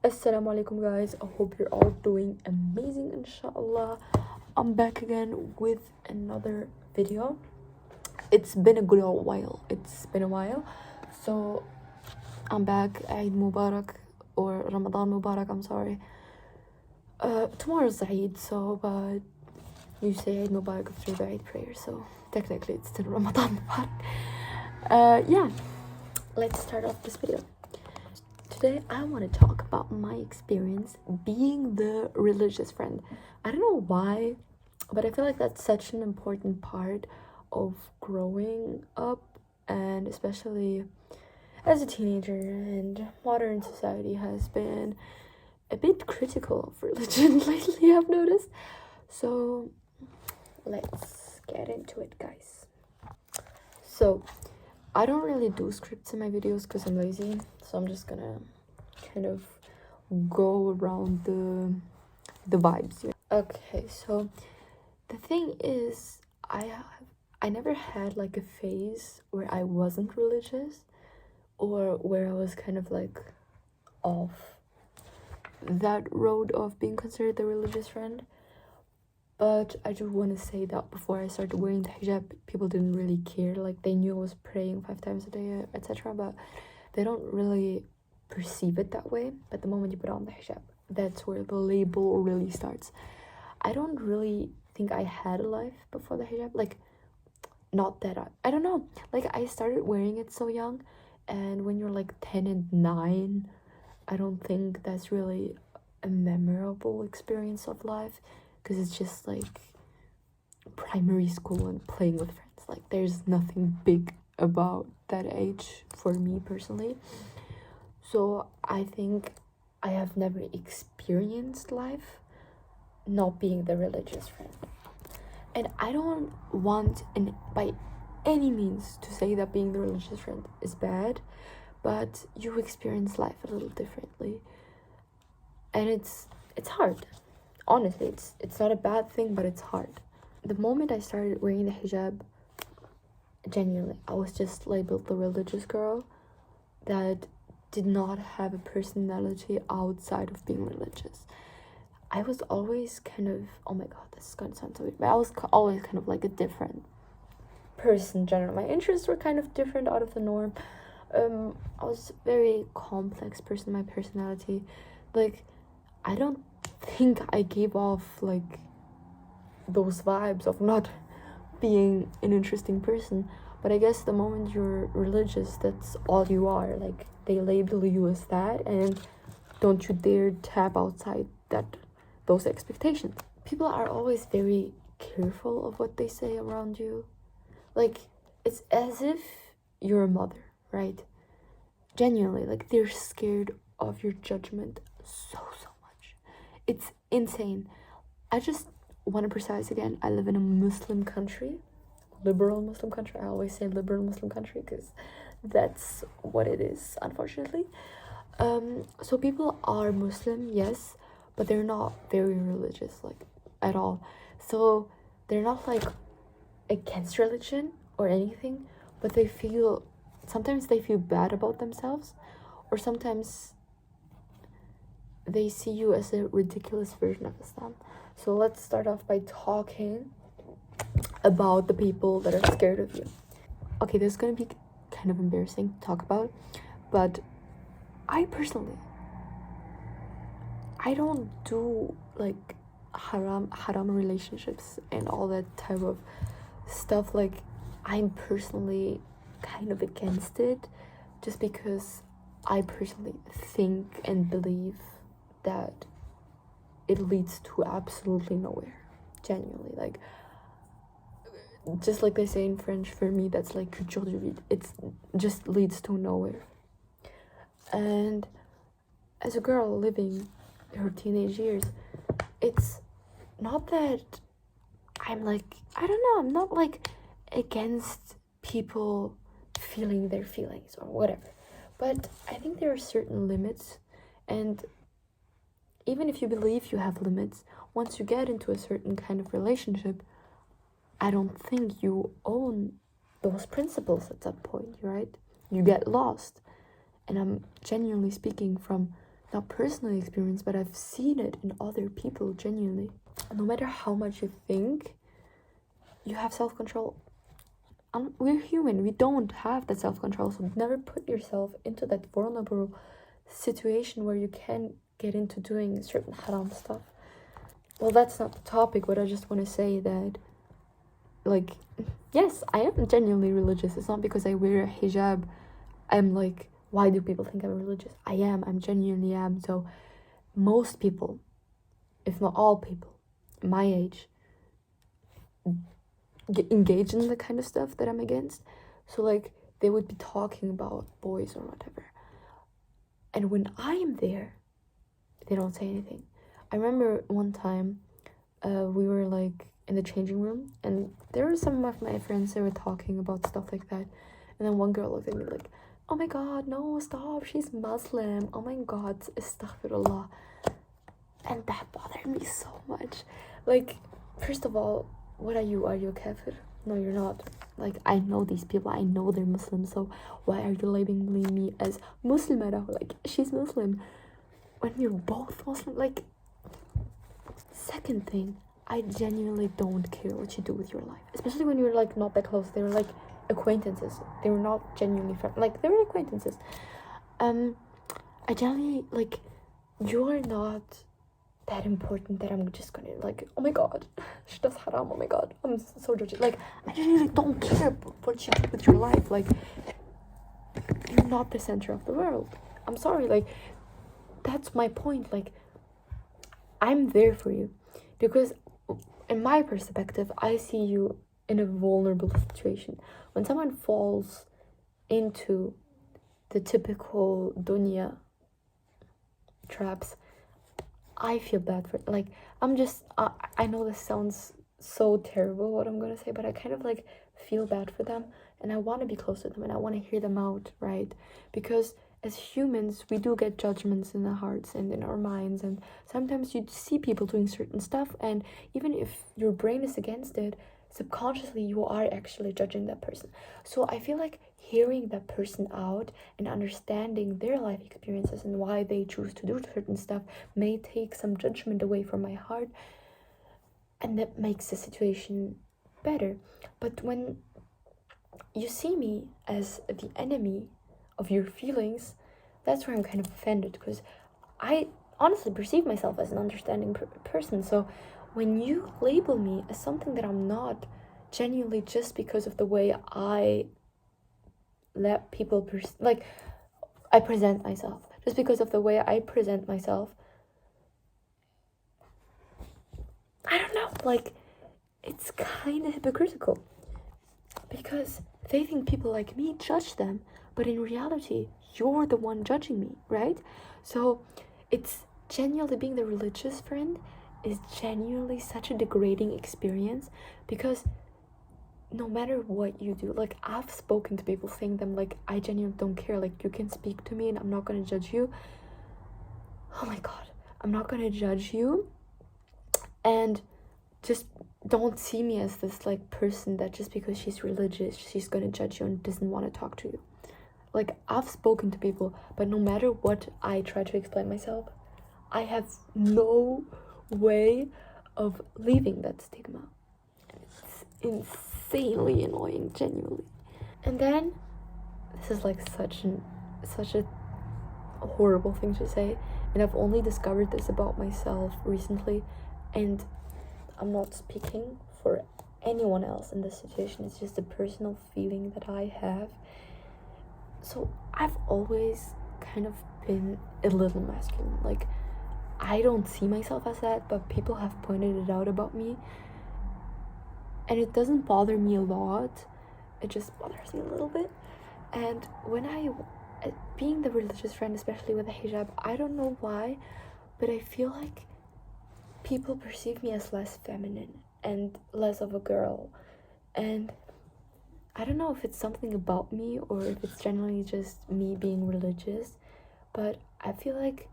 Assalamu alaikum guys, I hope you're all doing amazing inshallah. I'm back again with another video. It's been a while, so I'm back. Eid Mubarak, or Ramadan Mubarak, I'm sorry. Tomorrow's Eid, so but you say Eid Mubarak after the Eid prayer, so technically it's still Ramadan Mubarak. Yeah, let's start off this video. Today I want to talk about my experience being the religious friend. I don't know why, but I feel like that's such an important part of growing up, and especially as a teenager, and modern society has been a bit critical of religion lately, I've noticed. So let's get into it, guys. So I don't really do scripts in my videos because I'm lazy, so I'm just gonna kind of go around the vibes here. Okay, so the thing is, I never had like a phase where I wasn't religious, or where I was kind of like off that road of being considered the religious friend. But I just want to say that before I started wearing the hijab, people didn't really care. Like, they knew I was praying 5 times a day, etc. But they don't really perceive it that way. But the moment you put on the hijab, that's where the label really starts. I don't really think I had a life before the hijab. Like, not that I don't know. Like, I started wearing it so young. And when you're like 10 and 9, I don't think that's really a memorable experience of life. Because it's just like primary school and playing with friends. Like, there's nothing big about that age for me personally. So I think I have never experienced life not being the religious friend. And I don't want by any means to say that being the religious friend is bad, but you experience life a little differently. And it's hard. Honestly, it's not a bad thing, but it's hard. The moment I started wearing the hijab, genuinely, I was just labeled the religious girl that did not have a personality outside of being religious. I was always kind of, oh my god, this is gonna sound so weird, but I was always kind of like a different person in general. My interests were kind of different out of the norm. I was a very complex person, my personality. Like, I don't think I gave off like those vibes of not being an interesting person, but I guess the moment you're religious, that's all you are. Like, they label you as that, and don't you dare tap outside those expectations. People are always very careful of what they say around you. Like, it's as if you're a mother, right? Genuinely, like, they're scared of your judgment so much. It's insane. I just want to precise again, I live in a Muslim country, liberal Muslim country. I always say liberal Muslim country because that's what it is, unfortunately. So people are Muslim, yes, but they're not very religious, like, at all. So they're not like against religion or anything, but sometimes they feel bad about themselves, or sometimes they see you as a ridiculous version of Islam. So let's start off by talking about the people that are scared of you. Okay, this is gonna be kind of embarrassing to talk about, but I personally, I don't do like haram relationships and all that type of stuff. Like, I'm personally kind of against it, just because I personally think and believe that it leads to absolutely nowhere. Genuinely, like, just like they say in French, for me that's like culture du vide. It's just leads to nowhere. And as a girl living her teenage years, it's not that I'm like, I don't know, I'm not like against people feeling their feelings or whatever, but I think there are certain limits, and even if you believe you have limits, once you get into a certain kind of relationship, I don't think you own those principles at that point, right? You get lost. And I'm genuinely speaking from not personally experienced, but I've seen it in other people genuinely. No matter how much you think you have self-control, we're human, we don't have that self-control, so never put yourself into that vulnerable situation where you can get into doing certain haram stuff. Well, that's not the topic, but I just want to say that, like, yes, I am genuinely religious. It's not because I wear a hijab I'm like, why do people think I'm religious? I'm genuinely am. So most people, if not all people my age, get engaged in the kind of stuff that I'm against. So like, they would be talking about boys or whatever, and when I am there, they don't say anything. I remember one time we were like in the changing room, and there were some of my friends that were talking about stuff like that, and then one girl looked at me like, oh my god, no, stop, she's Muslim, oh my god, astaghfirullah. And that bothered me so much. Like, first of all, what are you a kafir? No, you're not. Like, I know these people, I know they're Muslim, so why are you labeling me as Muslimah? Like, she's Muslim when we're both Muslim. Like, second thing, I genuinely don't care what you do with your life, especially when you're like not that close. They were like acquaintances, they were not genuinely friends, like they were acquaintances. I genuinely, like, you're not that important that I'm just gonna like, oh my god, she does haram, oh my god, I'm so judgy. Like, I genuinely don't care what you do with your life. Like, you're not the center of the world. I'm sorry, like, that's my point. Like, I'm there for you because in my perspective, I see you in a vulnerable situation. When someone falls into the typical dunya traps, I feel bad for, like, I know this sounds so terrible what I'm gonna say, but I kind of like feel bad for them, and I want to be close to them, and I want to hear them out, right? Because as humans, we do get judgments in our hearts and in our minds, and sometimes you see people doing certain stuff, and even if your brain is against it, subconsciously you are actually judging that person. So I feel like hearing that person out and understanding their life experiences and why they choose to do certain stuff may take some judgment away from my heart, and that makes the situation better. But when you see me as the enemy of your feelings, that's where I'm kind of offended, because I honestly perceive myself as an understanding person. So when you label me as something that I'm not, genuinely just because of the way I let people like I present myself, just because of the way I present myself, I don't know, like, it's kind of hypocritical, because they think people like me judge them, but in reality, you're the one judging me, right? So it's genuinely, being the religious friend is genuinely such a degrading experience, because no matter what you do, like, I've spoken to people saying them like, I genuinely don't care, like, you can speak to me and I'm not gonna judge you. Oh my god, I'm not gonna judge you, and just don't see me as this like person that just because she's religious she's gonna judge you and doesn't want to talk to you. Like, I've spoken to people, but no matter what I try to explain myself, I have no way of leaving that stigma. It's insanely annoying, genuinely. And then, this is like such a horrible thing to say, and I've only discovered this about myself recently, and I'm not speaking for anyone else in this situation, it's just a personal feeling that I have. So I've always kind of been a little masculine. Like, I don't see myself as that, but people have pointed it out about me, and it doesn't bother me a lot, it just bothers me a little bit. And when being the religious friend, especially with a hijab, I don't know why, but I feel like people perceive me as less feminine and less of a girl. And I don't know if it's something about me or if it's generally just me being religious, but I feel like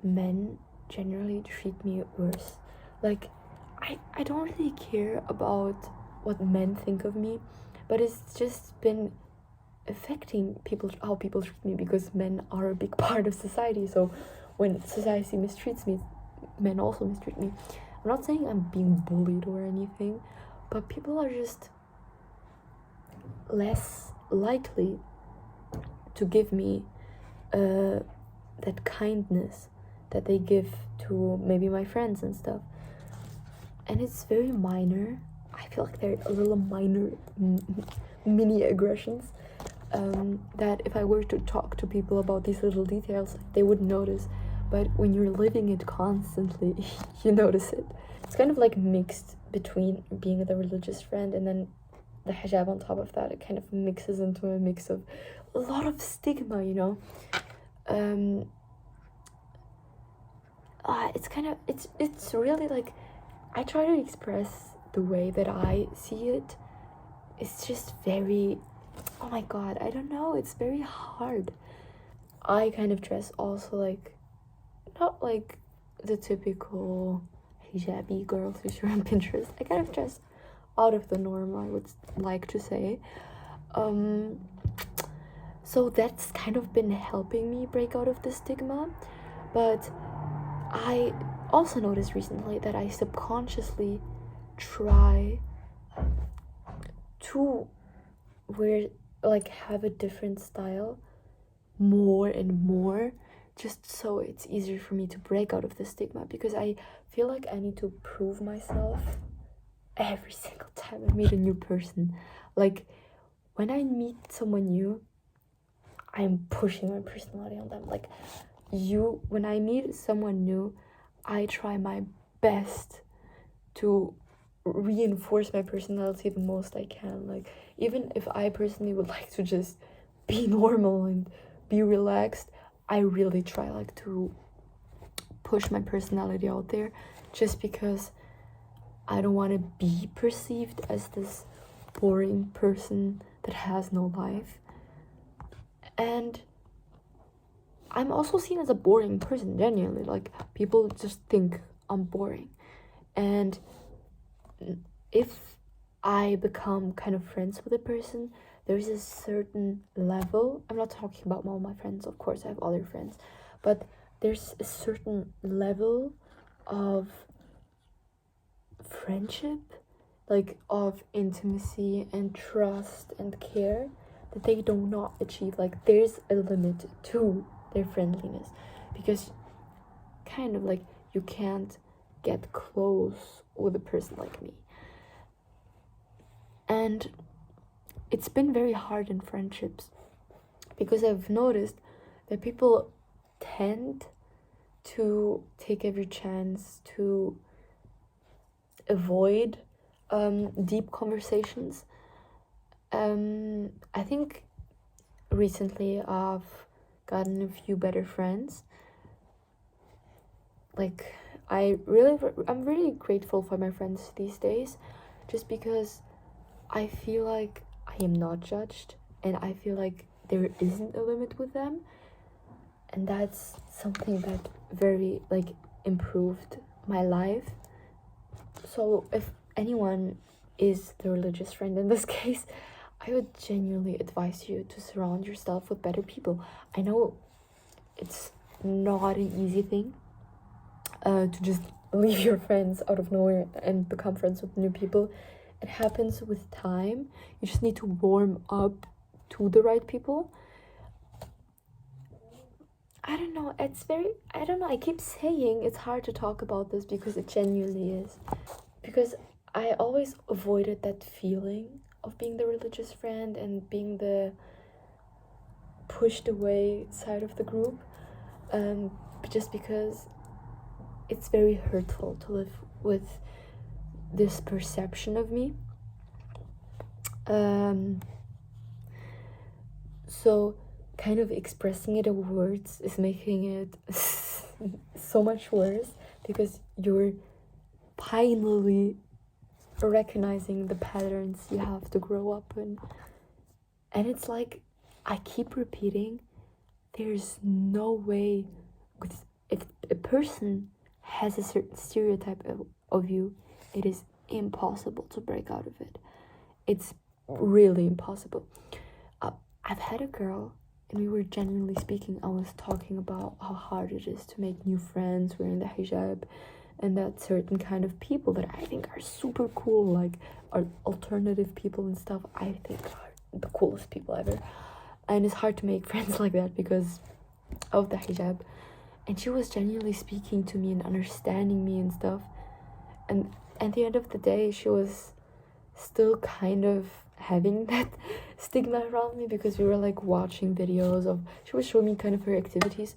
men generally treat me worse. Like, I don't really care about what men think of me, but it's just been affecting how people treat me, because men are a big part of society. So when society mistreats me, men also mistreat me. I'm not saying I'm being bullied or anything, but people are just less likely to give me that kindness that they give to maybe my friends and stuff. And it's very minor. I feel like they're a little minor mini aggressions that if I were to talk to people about these little details, they would notice. But when you're living it constantly, you notice it. It's kind of like mixed between being the religious friend and then the hijab on top of that. It kind of mixes into a mix of a lot of stigma, you know. It's really like, I try to express the way that I see it. It's just very, oh my god, I don't know, it's very hard. I kind of dress also like, not like the typical hijabi girls who share on Pinterest. I kind of dress out of the norm, I would like to say. So that's kind of been helping me break out of the stigma. But I also noticed recently that I subconsciously try to have a different style more and more, just so it's easier for me to break out of the stigma, because I feel like I need to prove myself every single time I meet a new person. Like, when I meet someone new, I'm pushing my personality on them. Like, when I meet someone new, I try my best to reinforce my personality the most I can. Like, even if I personally would like to just be normal and be relaxed, I really try like to push my personality out there, just because I don't want to be perceived as this boring person that has no life. And I'm also seen as a boring person, genuinely. Like, people just think I'm boring. And if I become kind of friends with a person, there's a certain level. I'm not talking about all my friends, of course, I have other friends. But there's a certain level of friendship, like of intimacy and trust and care, that they do not achieve. Like, there's a limit to their friendliness, because kind of like you can't get close with a person like me. And it's been very hard in friendships, because I've noticed that people tend to take every chance to avoid deep conversations. I think recently I've gotten a few better friends. Like, I'm really grateful for my friends these days, just because I feel like I am not judged, and I feel like there isn't a limit with them, and that's something that very like improved my life. So if anyone is the religious friend in this case, I would genuinely advise you to surround yourself with better people. I know it's not an easy thing to just leave your friends out of nowhere and become friends with new people. It happens with time. You just need to warm up to the right people. I don't know, I keep saying it's hard to talk about this, because it genuinely is. Because I always avoided that feeling of being the religious friend and being the pushed away side of the group, just because it's very hurtful to live with this perception of me. So kind of expressing it in words is making it so much worse, because you're finally recognizing the patterns you have to grow up in. And it's like, I keep repeating, there's no way, if a person has a certain stereotype of you, it is impossible to break out of it. It's really impossible. I've had a girl and we were genuinely speaking. I was talking about how hard it is to make new friends wearing the hijab, and that certain kind of people that I think are super cool, like are alternative people and stuff, I think are the coolest people ever. And it's hard to make friends like that because of the hijab. And she was genuinely speaking to me and understanding me and stuff. And at the end of the day, she was still kind of having that stigma around me because we were like watching videos of, she was showing me kind of her activities,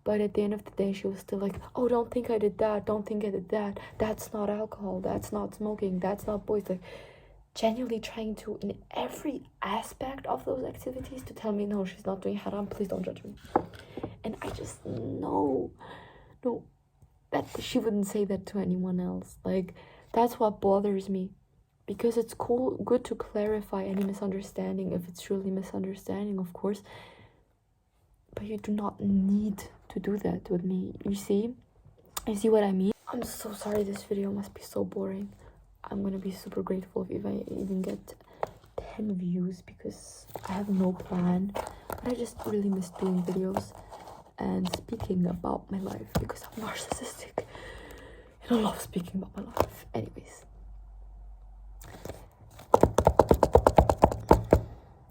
but at the end of the day she was still like, oh, don't think I did that, don't think I did that, that's not alcohol, that's not smoking, that's not boys, like genuinely trying to, in every aspect of those activities, to tell me, no, she's not doing haram, please don't judge me. And I just no, that she wouldn't say that to anyone else. Like, that's what bothers me, because it's good to clarify any misunderstanding if it's truly misunderstanding, of course, but you do not need to do that with me. You see what I mean? I'm so sorry, this video must be so boring. I'm gonna be super grateful if I even get 10 views, because I have no plan, but I just really miss doing videos and speaking about my life, because I'm narcissistic and I love speaking about my life. Anyways,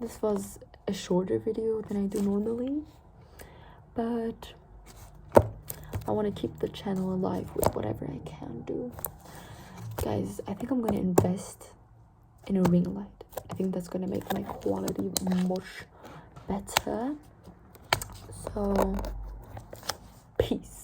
this was a shorter video than I do normally, but I want to keep the channel alive with whatever I can do. Guys, I think I'm gonna invest in a ring light. I think that's gonna make my quality much better. So peace.